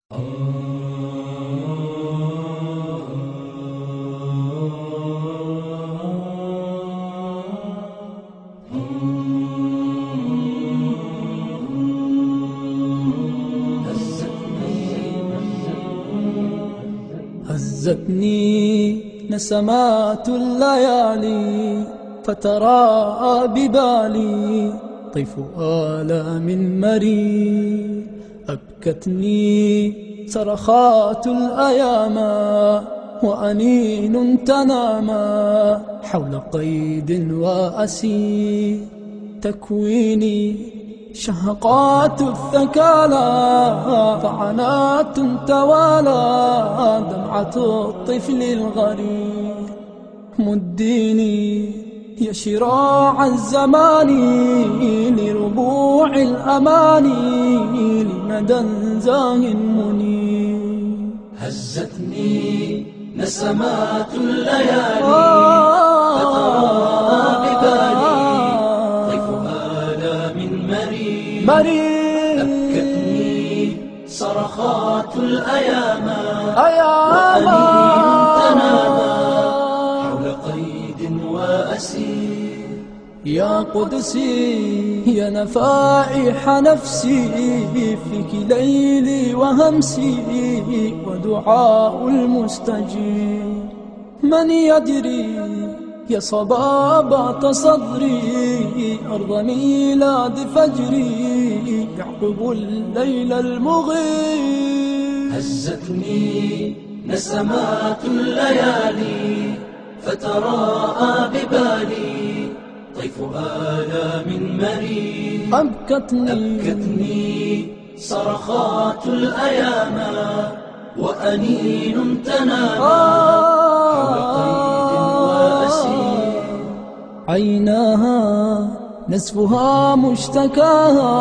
هزتني نسمات الليالي فتراءى ببالي طيف آلام مرير. أبكتني صرخات الأيام وأنين تنامى حول قيد وأسير. تكويني شهقات الثكالى فعنات توالى دمعة الطفل الغرير. مديني يا شراع الزمان لربوع الأماني لمدى زاه منير. هزتني نسمات الليالي فتراءى ببالي طيف آلام مرير. أبكتني صرخات الأيام وأنين تنامى حول قيد وأسير. يا قدسي يا نفائح نفسي فيك ليلي وهمسي ودعاء المستجيب. من يدري يا صبابة صدري أرض ميلاد فجري يعقب الليل المغيب. هزتني نسمات الليالي فتراءى ببالي طيف آلام مرير. أبكتني صرخات الأيام وأنين تنامى حول قيد وأسير. عيناها نسفها مشتكاها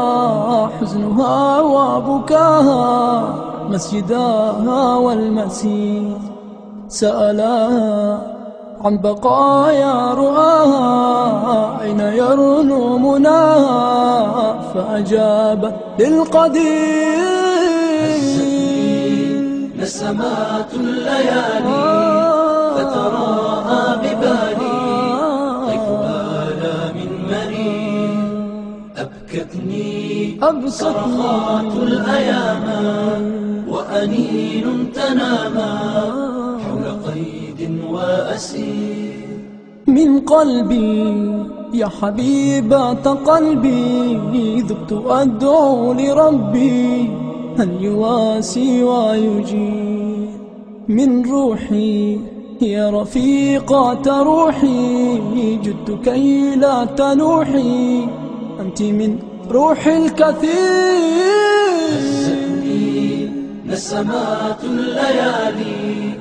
حزنها وبكاها مسجداها والمسير. سألاها عن بقايا رؤاها أين يرنو مناها فأجابت للقدير. هزتني نسمات الليالي فتراءى ببالي طيف آلام مرير. أبكتني صرخات الأيام وأنين تنامى حول قيد وأسير. من قلبي يا حبيبة قلبي ذقت أدعو لربي أن يواسي ويجير. من روحي يا رفيقة روحي جدت كي لا تنوحي أنت من روح الكثير. هزتني نسمات الليالي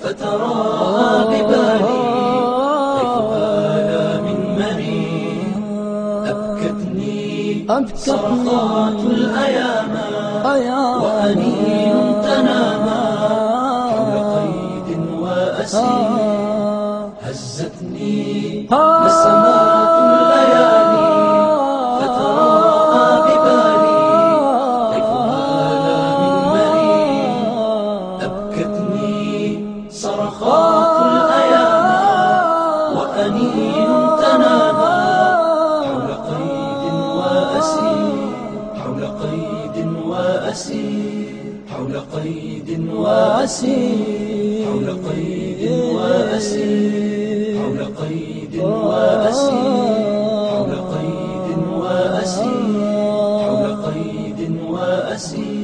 فتراءى ببالي طيف آلام مرير. أبكتني صرخات الأيام وأنين تنامى حول قيد وأسير. هزتني نسمات الليالي فتراءى ببالي طيف آلام مرير. أبكتني صرخات الأيام وأنين تنامى حول قيد وأسير. حول قيد وأسير. حول قيد وأسير. حول قيد وأسير. حول قيد وأسير. حول قيد وأسير. حول قيد وأسير.